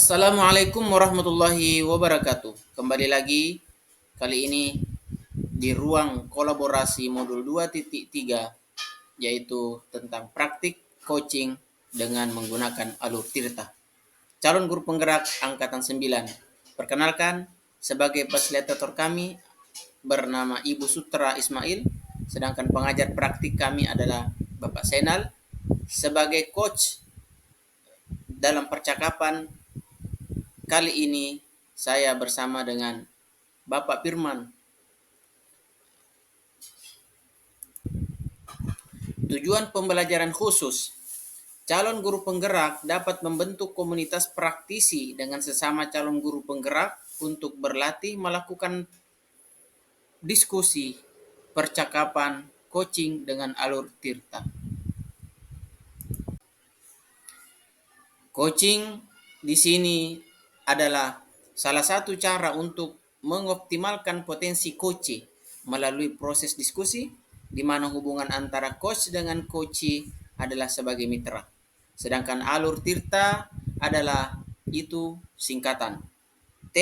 Assalamualaikum warahmatullahi wabarakatuh. Kembali lagi, kali ini di ruang kolaborasi modul 2.3, yaitu tentang praktik coaching dengan menggunakan alur tirta. Calon guru penggerak angkatan 9. Perkenalkan, sebagai fasilitator kami bernama Ibu Sutra Ismail, sedangkan pengajar praktik kami adalah Bapak Senal. Sebagai coach dalam percakapan kali ini, saya bersama dengan Bapak Firman. Tujuan pembelajaran khusus. Calon guru penggerak dapat membentuk komunitas praktisi dengan sesama calon guru penggerak untuk berlatih melakukan diskusi, percakapan, coaching dengan alur tirta. Coaching di sini adalah salah satu cara untuk mengoptimalkan potensi coach melalui proses diskusi, di mana hubungan antara coach dengan coach adalah sebagai mitra. Sedangkan alur tirta adalah itu singkatan. T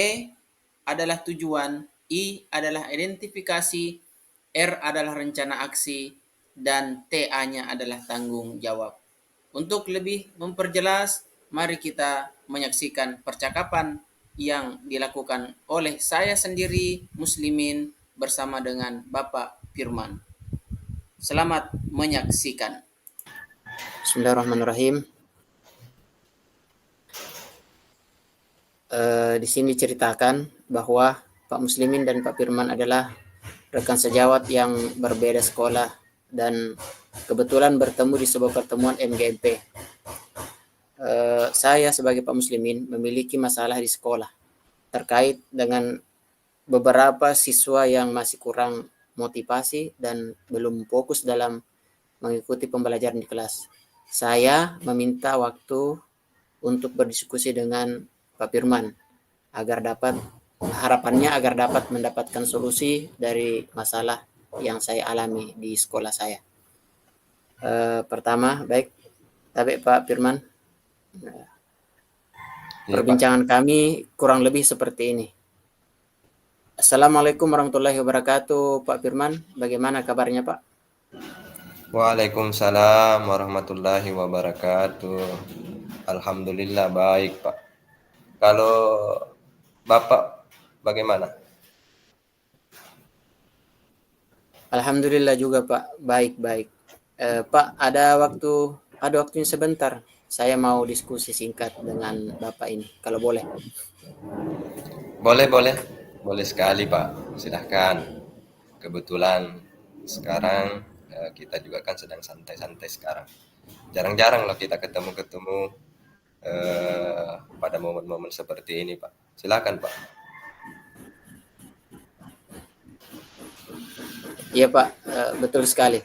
adalah tujuan, I adalah identifikasi, R adalah rencana aksi, dan TA-nya adalah tanggung jawab. Untuk lebih memperjelas, mari kita menyaksikan percakapan yang dilakukan oleh saya sendiri, Muslimin, bersama dengan Bapak Firman. Selamat menyaksikan. Bismillahirrahmanirrahim. Di sini diceritakan bahwa Pak Muslimin dan Pak Firman adalah rekan sejawat yang berbeda sekolah dan kebetulan bertemu di sebuah pertemuan MGMP. Saya sebagai Pak Muslimin memiliki masalah di sekolah terkait dengan beberapa siswa yang masih kurang motivasi dan belum fokus dalam mengikuti pembelajaran di kelas. Saya meminta waktu untuk berdiskusi dengan Pak Firman harapannya agar dapat mendapatkan solusi dari masalah yang saya alami di sekolah saya. Pertama, baik, tapi Pak Firman, perbincangan kami kurang lebih seperti ini. Assalamualaikum warahmatullahi wabarakatuh, Pak Firman. Bagaimana kabarnya, Pak? Waalaikumsalam warahmatullahi wabarakatuh. Alhamdulillah baik, Pak. Kalau Bapak bagaimana? Alhamdulillah juga, Pak. Baik-baik. Pak, ada waktunya sebentar. Saya mau diskusi singkat dengan Bapak ini, kalau boleh. Boleh sekali, Pak. Silahkan. Kebetulan sekarang kita juga kan sedang santai-santai sekarang. Jarang-jarang loh kita ketemu pada momen-momen seperti ini, Pak. Silakan, Pak. Iya, Pak, betul sekali.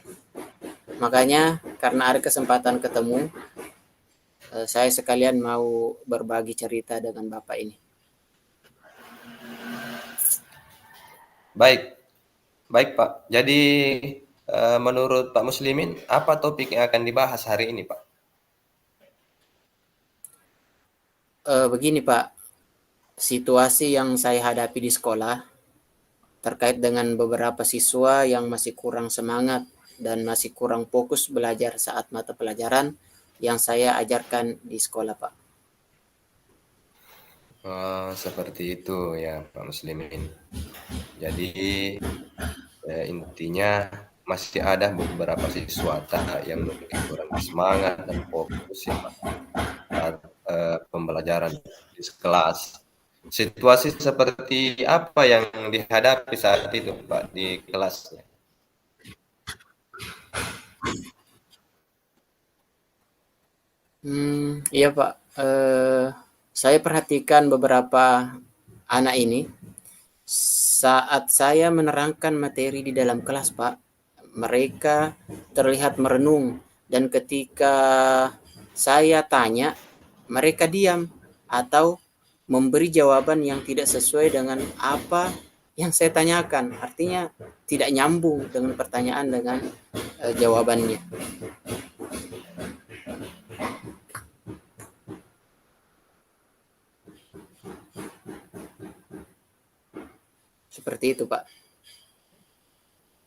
Makanya karena ada kesempatan ketemu, saya sekalian mau berbagi cerita dengan Bapak ini. Baik, Pak. Jadi menurut Pak Muslimin, apa topik yang akan dibahas hari ini, Pak? Begini, Pak, situasi yang saya hadapi di sekolah terkait dengan beberapa siswa yang masih kurang semangat dan masih kurang fokus belajar saat mata pelajaran yang saya ajarkan di sekolah, Pak. Seperti itu ya, Pak Muslimin. Jadi intinya masih ada beberapa siswa yang mungkin kurang semangat dan fokus ya, Pak, saat pembelajaran di kelas. Situasi seperti apa yang dihadapi saat itu, Pak, di kelasnya? Iya, Pak. Saya perhatikan beberapa anak ini saat saya menerangkan materi di dalam kelas, Pak. Mereka terlihat merenung dan ketika saya tanya, mereka diam atau memberi jawaban yang tidak sesuai dengan apa yang saya tanyakan. Artinya tidak nyambung dengan pertanyaan dengan jawabannya. Seperti itu, Pak.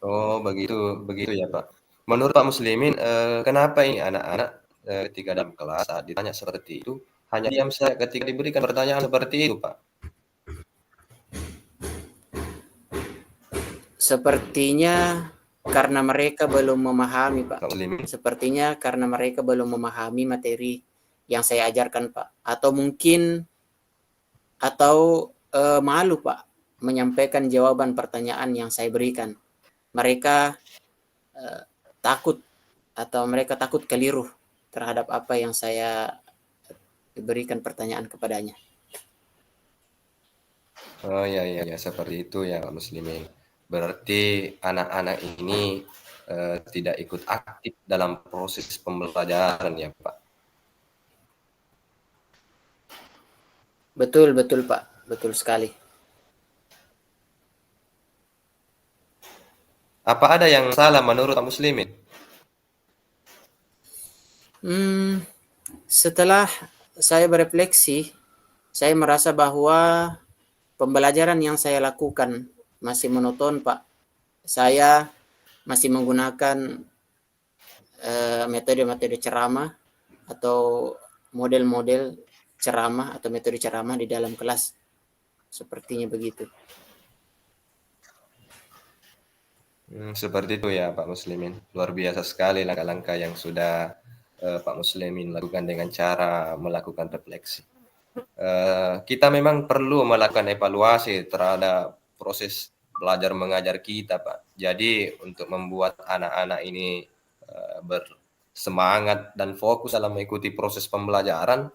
Oh, begitu begitu ya, Pak. Menurut Pak Muslimin, kenapa ini anak-anak, ketika dalam kelas saat ditanya seperti itu, hanya diam saja ketika diberikan pertanyaan seperti itu, Pak? Sepertinya karena mereka belum memahami, Pak. Pak Muslimin? Sepertinya karena mereka belum memahami materi yang saya ajarkan, Pak. Atau mungkin malu, Pak, menyampaikan jawaban pertanyaan yang saya berikan. Mereka takut atau mereka takut keliru terhadap apa yang saya berikan pertanyaan kepadanya. Oh, ya ya ya, seperti itu ya, Pak Muslimin. Berarti anak-anak ini, tidak ikut aktif dalam proses pembelajaran ya, Pak? Betul, betul, Pak. Betul sekali. Apa ada yang salah menurut Pak Muslimin? Setelah saya berefleksi, saya merasa bahwa pembelajaran yang saya lakukan masih monoton, Pak. Saya masih menggunakan metode-metode ceramah atau model-model ceramah atau metode ceramah di dalam kelas. Sepertinya begitu. Seperti itu ya Pak Muslimin. Luar biasa sekali langkah-langkah yang sudah Pak Muslimin lakukan dengan cara melakukan refleksi. Kita memang perlu melakukan evaluasi terhadap proses belajar mengajar kita, Pak. Jadi untuk membuat anak-anak ini bersemangat dan fokus dalam mengikuti proses pembelajaran,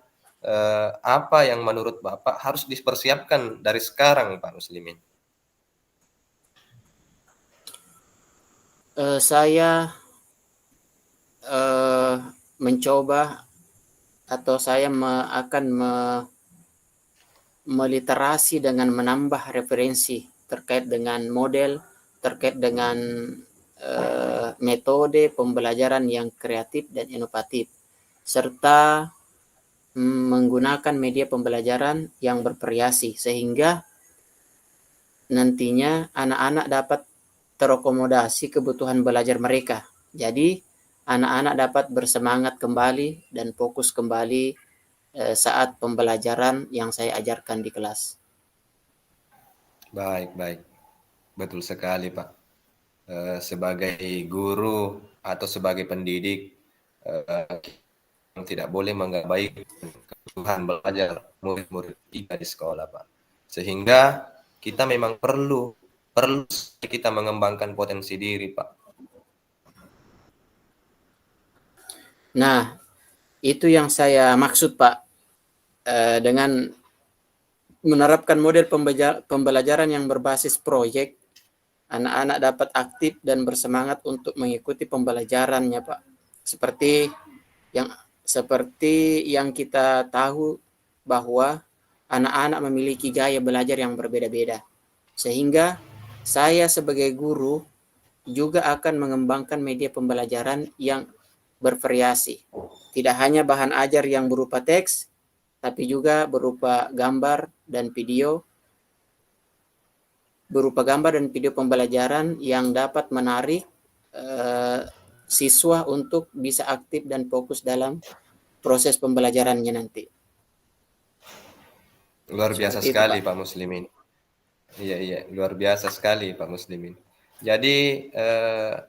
apa yang menurut Bapak harus dipersiapkan dari sekarang, Pak Muslimin? Saya mencoba atau saya akan meliterasi dengan menambah referensi terkait dengan model, terkait dengan metode pembelajaran yang kreatif dan inovatif, serta menggunakan media pembelajaran yang bervariasi sehingga nantinya anak-anak dapat terakomodasi kebutuhan belajar mereka. Jadi anak-anak dapat bersemangat kembali dan fokus kembali saat pembelajaran yang saya ajarkan di kelas. Baik, baik. Betul sekali, Pak. Sebagai guru atau sebagai pendidik, yang tidak boleh mengabaikan kebutuhan belajar murid-murid kita di sekolah, Pak. Sehingga kita memang perlu perlu kita mengembangkan potensi diri, Pak. Nah, itu yang saya maksud, Pak, dengan menerapkan model pembelajaran yang berbasis proyek. Anak-anak dapat aktif dan bersemangat untuk mengikuti pembelajarannya, Pak. Yang seperti yang kita tahu bahwa anak-anak memiliki gaya belajar yang berbeda-beda. Sehingga saya sebagai guru juga akan mengembangkan media pembelajaran yang bervariasi. Tidak hanya bahan ajar yang berupa teks, tapi juga berupa gambar dan video pembelajaran yang dapat menarik siswa untuk bisa aktif dan fokus dalam proses pembelajarannya nanti. Luar biasa Seperti itu, sekali, Pak. Pak Muslimin. Iya, iya, luar biasa sekali, Pak Muslimin. Jadi,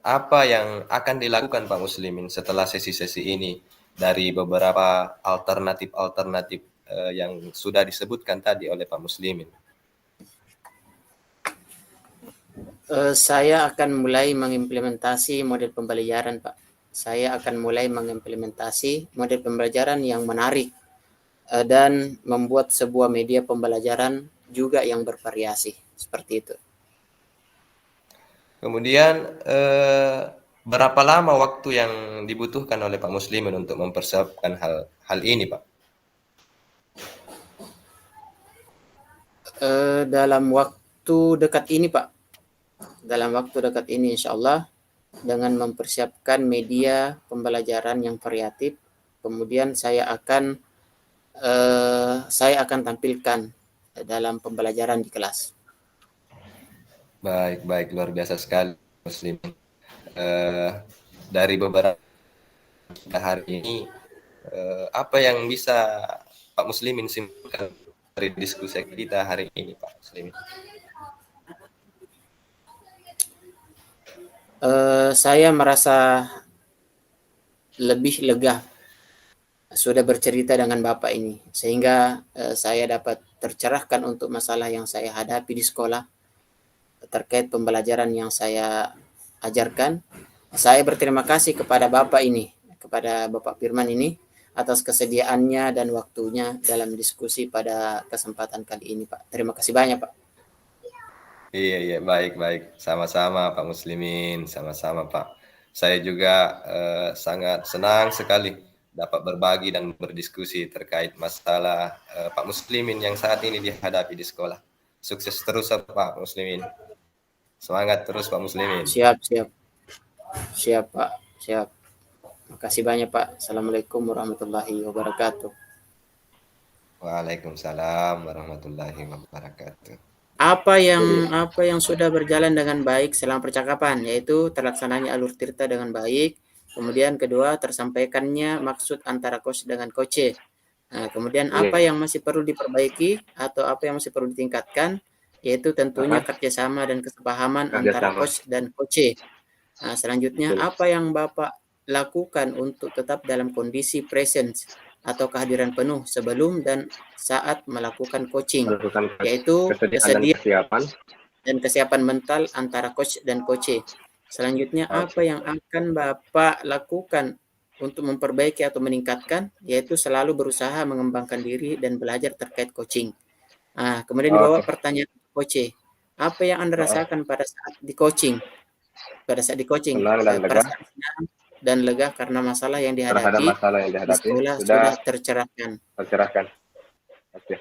apa yang akan dilakukan Pak Muslimin setelah sesi-sesi ini dari beberapa alternatif-alternatif yang sudah disebutkan tadi oleh Pak Muslimin? Saya akan mulai mengimplementasi model pembelajaran, Pak. Saya akan mulai mengimplementasi model pembelajaran yang menarik dan membuat sebuah media pembelajaran juga yang bervariasi. Seperti itu. Kemudian, berapa lama waktu yang dibutuhkan oleh Pak Muslimin untuk mempersiapkan hal hal ini, Pak? Dalam waktu dekat ini, Pak. Dalam waktu dekat ini, insya Allah, dengan mempersiapkan media pembelajaran yang variatif, kemudian saya akan tampilkan dalam pembelajaran di kelas. Baik, baik, luar biasa sekali Muslim. Eh, dari beberapa kita hari ini, apa yang bisa Pak Muslimin simpulkan dari diskusi kita hari ini, Pak Muslimin? Saya merasa lebih lega sudah bercerita dengan Bapak ini, sehingga saya dapat tercerahkan untuk masalah yang saya hadapi di sekolah terkait pembelajaran yang saya ajarkan. Saya berterima kasih kepada Bapak ini, kepada Bapak Firman ini, atas kesediaannya dan waktunya dalam diskusi pada kesempatan kali ini, Pak. Terima kasih banyak, Pak. Iya, iya, baik, baik. Sama-sama Pak Muslimin, sama-sama Pak. Saya juga sangat senang sekali dapat berbagi dan berdiskusi terkait masalah Pak Muslimin yang saat ini dihadapi di sekolah. Sukses terus Pak Muslimin. Semangat terus Pak Muslimin. Siap, siap. Siap, Pak. Siap. Makasih banyak, Pak. Assalamualaikum warahmatullahi wabarakatuh. Waalaikumsalam warahmatullahi wabarakatuh. Apa yang sudah berjalan dengan baik selama percakapan, yaitu terlaksananya alur tirta dengan baik, kemudian kedua tersampaikannya maksud antara coach dengan coach. Nah, kemudian apa yang masih perlu diperbaiki atau apa yang masih perlu ditingkatkan, yaitu tentunya kerjasama dan kesepahaman antara coach dan coach. Nah, selanjutnya apa yang Bapak lakukan untuk tetap dalam kondisi presence atau kehadiran penuh sebelum dan saat melakukan coaching, yaitu kesediaan dan kesiapan mental antara coach dan coach. Selanjutnya apa yang akan Bapak lakukan untuk memperbaiki atau meningkatkan, yaitu selalu berusaha mengembangkan diri dan belajar terkait coaching. Nah, kemudian dibawa pertanyaan coach, apa yang Anda rasakan pada saat di coaching? Pada saat di coaching, perasaan senang dan lega karena masalah yang dihadapi di sekolah sudah tercerahkan. Oke.